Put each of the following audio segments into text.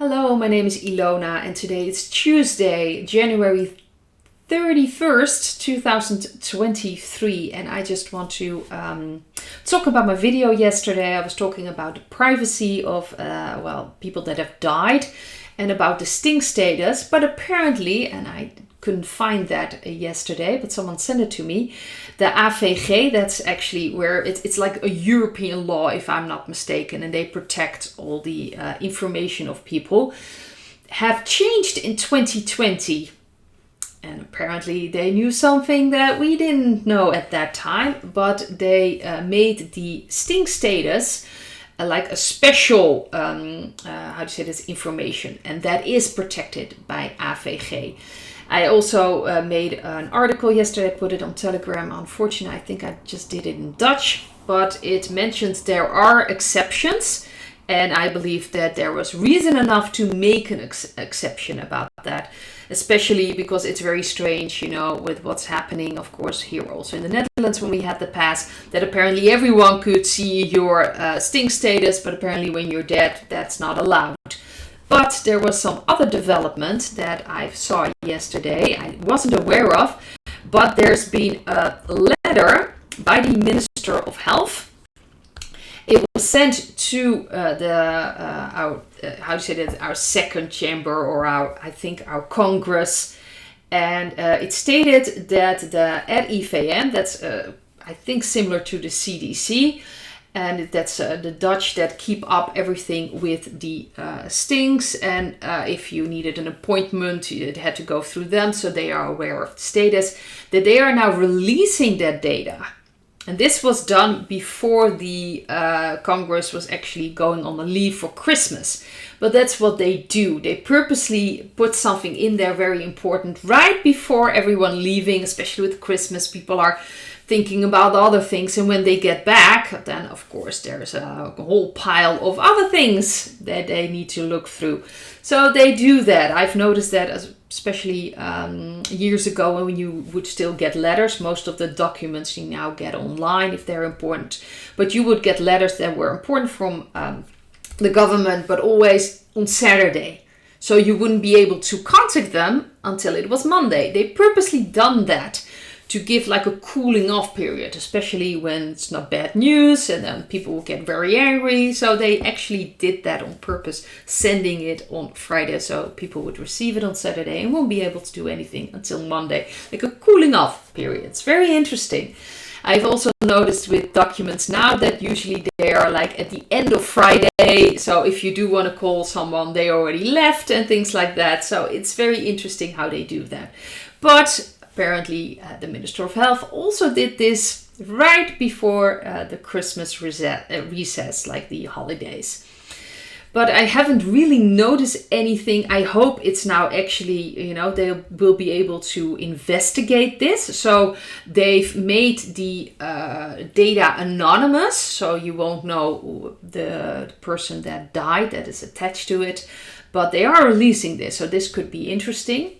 Hello, my name is Ilona and today it's Tuesday, January 31st, 2023, and I just want to talk about my video yesterday. I was talking about the privacy of, people that have died and about the sting status, but apparently, and I couldn't find that yesterday, but someone sent it to me, the AVG, that's actually where it's like a European law, if I'm not mistaken, and they protect all the information of people, have changed in 2020. And apparently they knew something that we didn't know at that time, but they made the sting status like a special, information, and that is protected by AVG. I also made an article yesterday, I put it on Telegram. Unfortunately, I think I just did it in Dutch, but it mentions there are exceptions. And I believe that there was reason enough to make an exception about that, especially because it's very strange, with what's happening, of course, here also in the Netherlands when we had the pass, that apparently everyone could see your sting status, but apparently when you're dead, that's not allowed. But there was some other development that I saw yesterday, I wasn't aware of, but there's been a letter by the Minister of Health. It was sent to our second chamber, or our Congress, and it stated that the RIVM, that's I think similar to the CDC, and that's the Dutch that keep up everything with the stings, and if you needed an appointment, you had to go through them, so they are aware of the status, that they are now releasing that data. And this was done before the Congress was actually going on a leave for Christmas. But that's what they do. They purposely put something in there very important right before everyone leaving, especially with Christmas. People are thinking about other things. And when they get back, then of course there's a whole pile of other things that they need to look through. So they do that. I've noticed that especially years ago when you would still get letters. Most of the documents you now get online if they're important. But you would get letters that were important from the government, but always on Saturday. So you wouldn't be able to contact them until it was Monday. They purposely done that to give like a cooling off period, especially when it's not bad news and then people will get very angry. So they actually did that on purpose, sending it on Friday so people would receive it on Saturday and won't be able to do anything until Monday, like a cooling off period. It's very interesting. I've also noticed with documents now that usually they are like at the end of Friday. So if you do want to call someone, they already left and things like that. So it's very interesting how they do that. But apparently, the Minister of Health also did this right before the Christmas recess, like the holidays. But I haven't really noticed anything. I hope it's now actually, they will be able to investigate this. So they've made the data anonymous, so you won't know the person that died that is attached to it. But they are releasing this, so this could be interesting.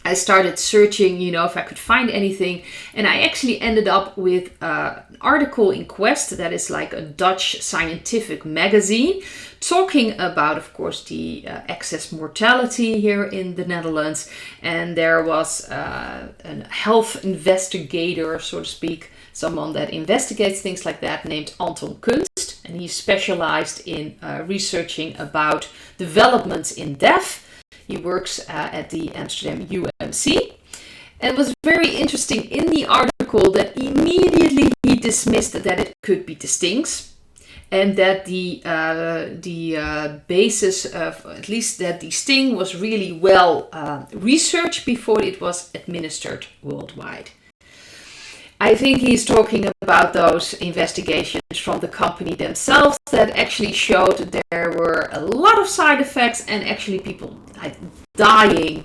I started searching, if I could find anything, and I actually ended up with an article in Quest that is like a Dutch scientific magazine talking about, of course, the excess mortality here in the Netherlands. And there was a health investigator, so to speak, someone that investigates things like that, named Anton Kunst, and he specialized in researching about developments in death. He works at the Amsterdam UMC. And it was very interesting in the article that immediately he dismissed that it could be the stings, and that the basis of, at least that the sting was really well researched before it was administered worldwide. I think he's talking about those investigations from the company themselves that actually showed that there were a lot of side effects and actually people dying.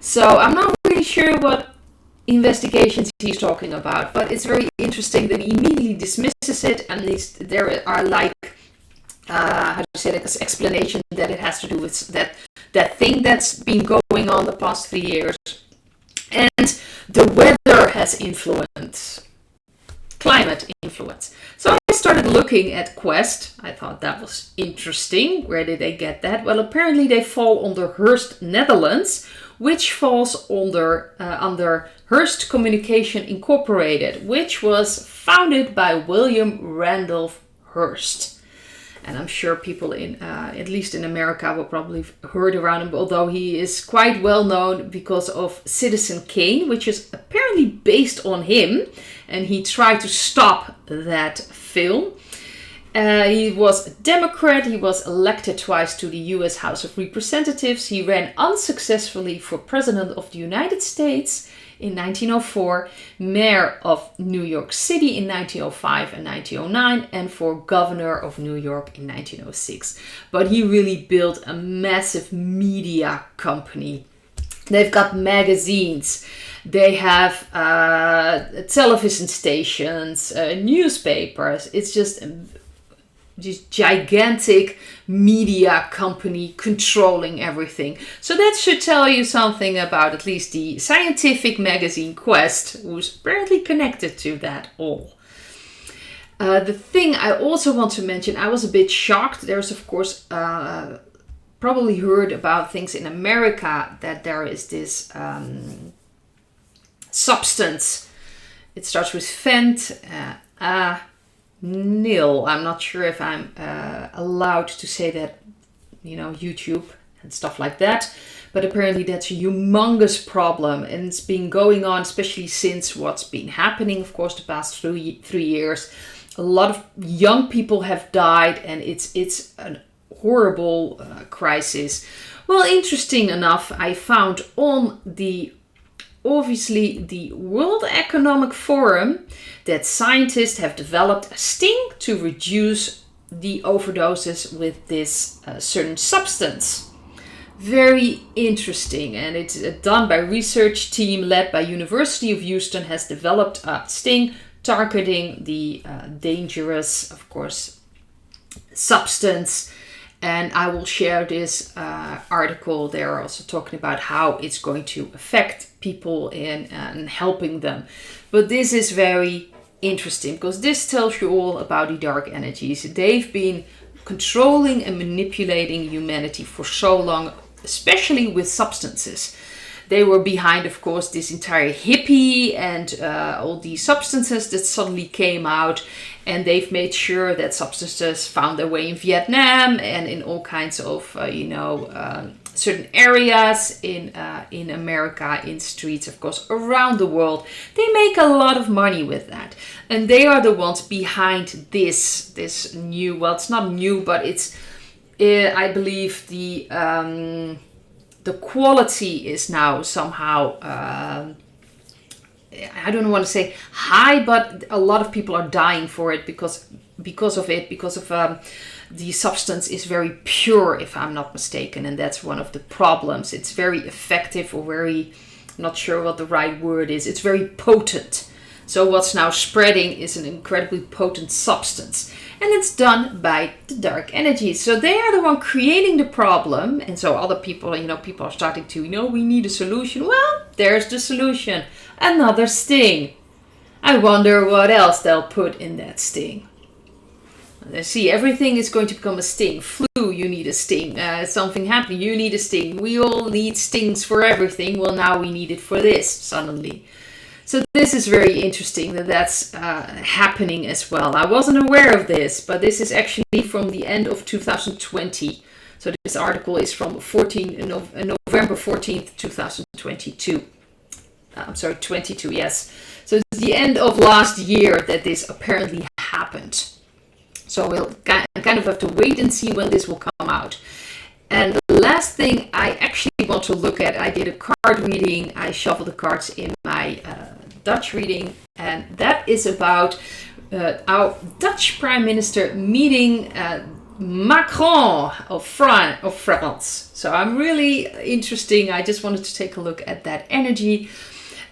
So I'm not really sure what investigations he's talking about, but it's very interesting that he immediately dismisses it, and there are like explanation that it has to do with that thing that's been going on the past 3 years. And the weather has influence. climate influence. So I started looking at Quest. I thought that was interesting. Where did they get that? Well, apparently they fall under Hearst, Netherlands, which falls under Hearst Communication Incorporated, which was founded by William Randolph Hearst. And I'm sure people at least in America, will probably have heard around him, although he is quite well known because of Citizen Kane, which is apparently based on him. And he tried to stop that film. He was a Democrat. He was elected twice to the US House of Representatives. He ran unsuccessfully for President of the United States in 1904, Mayor of New York City in 1905 and 1909, and for Governor of New York in 1906. But he really built a massive media company. They've got magazines, they have television stations, newspapers. It's just this gigantic media company controlling everything. So that should tell you something about at least the scientific magazine Quest, who's apparently connected to that all. The thing I also want to mention, I was a bit shocked. There's of course probably heard about things in America that there is this substance. It starts with Fent. Nil. I'm not sure if I'm allowed to say that, YouTube and stuff like that. But apparently that's a humongous problem, and it's been going on, especially since what's been happening, of course, the past 3 years. A lot of young people have died, and it's a horrible crisis. Well, interesting enough, I found on the World Economic Forum that scientists have developed a sting to reduce the overdoses with this certain substance. Very interesting, and it's done by a research team led by University of Houston, has developed a sting targeting the dangerous, of course, substance. And I will share this article. They're also talking about how it's going to affect people and helping them. But this is very interesting because this tells you all about the dark energies. They've been controlling and manipulating humanity for so long, especially with substances. They were behind, of course, this entire hippie and all these substances that suddenly came out. And they've made sure that substances found their way in Vietnam and in all kinds of, certain areas in America, in streets, of course, around the world. They make a lot of money with that. And they are the ones behind this new, well, it's not new, but it's, I believe the quality is now somehow, I don't want to say high, but a lot of people are dying for it because of the substance is very pure, if I'm not mistaken, and that's one of the problems. It's very effective, or very, I'm not sure what the right word is. It's very potent. So what's now spreading is an incredibly potent substance. And it's done by the dark energies. So they are the one creating the problem. And so other people, people are starting to, we need a solution. Well, there's the solution. Another sting. I wonder what else they'll put in that sting. See, everything is going to become a sting. Flu, you need a sting. Something happened, you need a sting. We all need stings for everything. Well, now we need it for this, suddenly. So this is very interesting that's happening as well. I wasn't aware of this, but this is actually from the end of 2020. So this article is from November 14th, 2022. 22, yes. So it's the end of last year that this apparently happened. So we'll kind of have to wait and see when this will come out. And the last thing I actually want to look at, I did a card reading. I shuffled the cards in my Dutch reading, and that is about our Dutch Prime Minister meeting Macron of France. So I'm really interesting. I just wanted to take a look at that energy.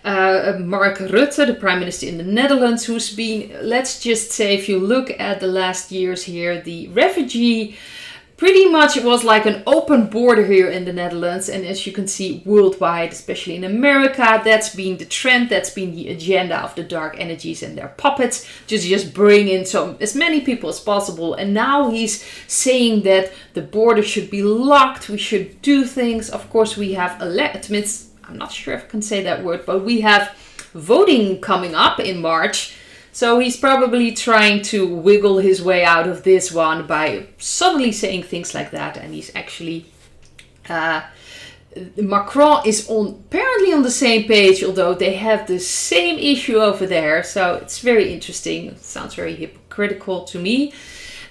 Mark Rutte, the Prime Minister in the Netherlands, who's been, let's just say, if you look at the last years here, the refugee pretty much it was like an open border here in the Netherlands, and as you can see worldwide, especially in America, that's been the trend, that's been the agenda of the dark energies and their puppets, just bring in as many people as possible. And now he's saying that the border should be locked, we should do things. Of course, we have I'm not sure if I can say that word, but we have voting coming up in March. So he's probably trying to wiggle his way out of this one by suddenly saying things like that. And he's actually, Macron is apparently on the same page, although they have the same issue over there. So it's very interesting. It sounds very hypocritical to me.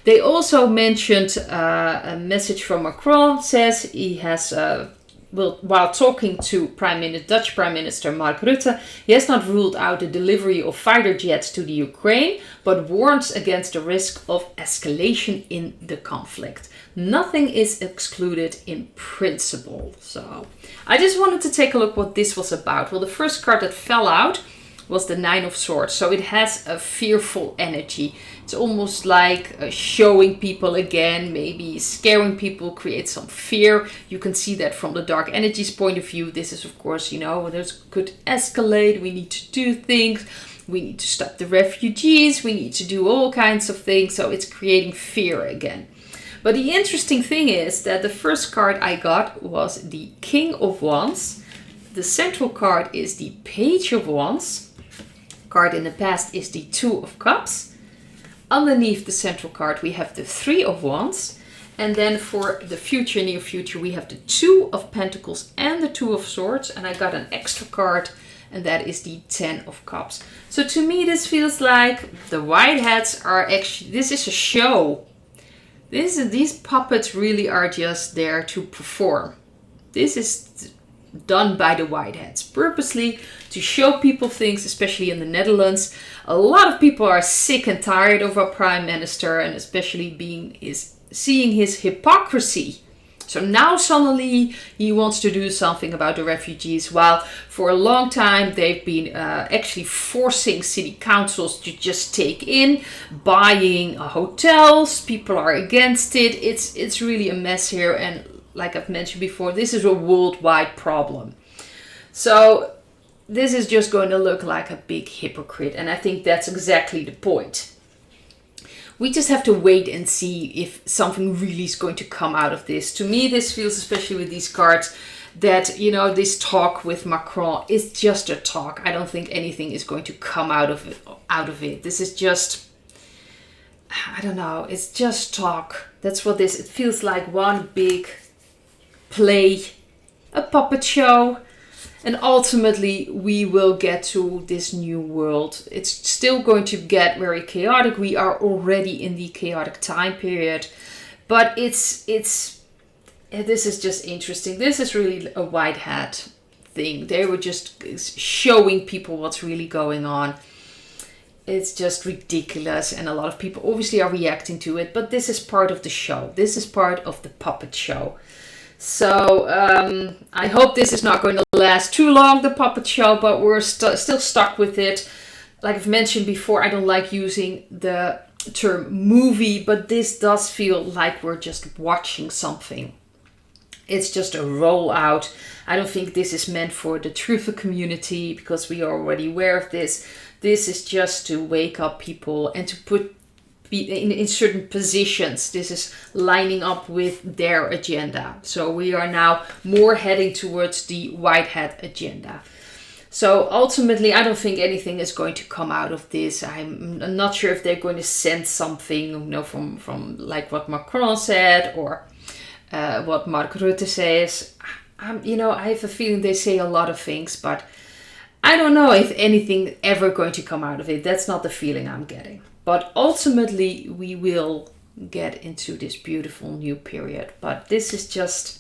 They also mentioned a message from Macron, says he has... while talking to Dutch Prime Minister Mark Rutte, he has not ruled out the delivery of fighter jets to the Ukraine, but warns against the risk of escalation in the conflict. Nothing is excluded in principle. So I just wanted to take a look what this was about. Well, the first card that fell out was the Nine of Swords. So it has a fearful energy. It's almost like showing people again, maybe scaring people, create some fear. You can see that from the dark energies point of view. This is, of course, this could escalate. We need to do things. We need to stop the refugees. We need to do all kinds of things. So it's creating fear again. But the interesting thing is that the first card I got was the King of Wands. The central card is the Page of Wands. Card in the past is the Two of Cups. Underneath the central card we have the Three of Wands, and then for the future, near future, we have the Two of Pentacles and the Two of Swords, and I got an extra card, and that is the Ten of Cups. So to me this feels like the white hats are actually, this is a show. These puppets really are just there to perform. This is done by the white hats purposely to show people things, especially in the Netherlands. A lot of people are sick and tired of our prime minister, and especially seeing his hypocrisy. So now suddenly he wants to do something about the refugees, while for a long time they've been actually forcing city councils to just take in, buying hotels. People are against it. It's really a mess here, and like I've mentioned before, this is a worldwide problem. So this is just going to look like a big hypocrite, and I think that's exactly the point. We just have to wait and see if something really is going to come out of this. To me, this feels, especially with these cards, that, this talk with Macron is just a talk. I don't think anything is going to come out of it. This is just, I don't know, it's just talk. That's what it feels like, one big play, a puppet show, and ultimately we will get to this new world. It's still going to get very chaotic. We are already in the chaotic time period, but this is just interesting. This is really a white hat thing. They were just showing people what's really going on. It's just ridiculous, and a lot of people obviously are reacting to it, but this is part of the show. This is part of the puppet show. So I hope this is not going to last too long, the puppet show, but we're still stuck with it. Like I've mentioned before, I don't like using the term movie, but this does feel like we're just watching something. It's just a rollout. I don't think this is meant for the truther community, because we are already aware of this. This is just to wake up people and to put in certain positions. This is lining up with their agenda. So we are now more heading towards the white hat agenda. So ultimately, I don't think anything is going to come out of this. I'm not sure if they're going to send something, from like what Macron said, or what Mark Rutte says. I have a feeling they say a lot of things, but I don't know if anything ever going to come out of it. That's not the feeling I'm getting. But ultimately, we will get into this beautiful new period. But this is just,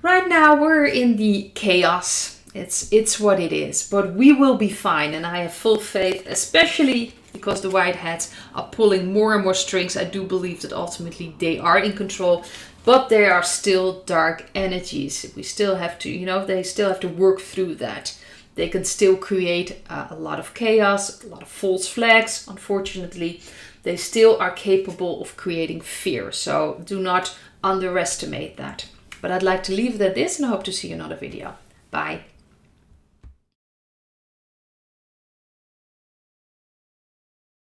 right now, we're in the chaos. It's what it is. But we will be fine. And I have full faith, especially because the white hats are pulling more and more strings. I do believe that ultimately they are in control. But there are still dark energies. We still have to, they still have to work through that. they can still create a lot of chaos, a lot of false flags. Unfortunately, they still are capable of creating fear. So do not underestimate that. But I'd like to leave it at this and I hope to see you in another video. Bye.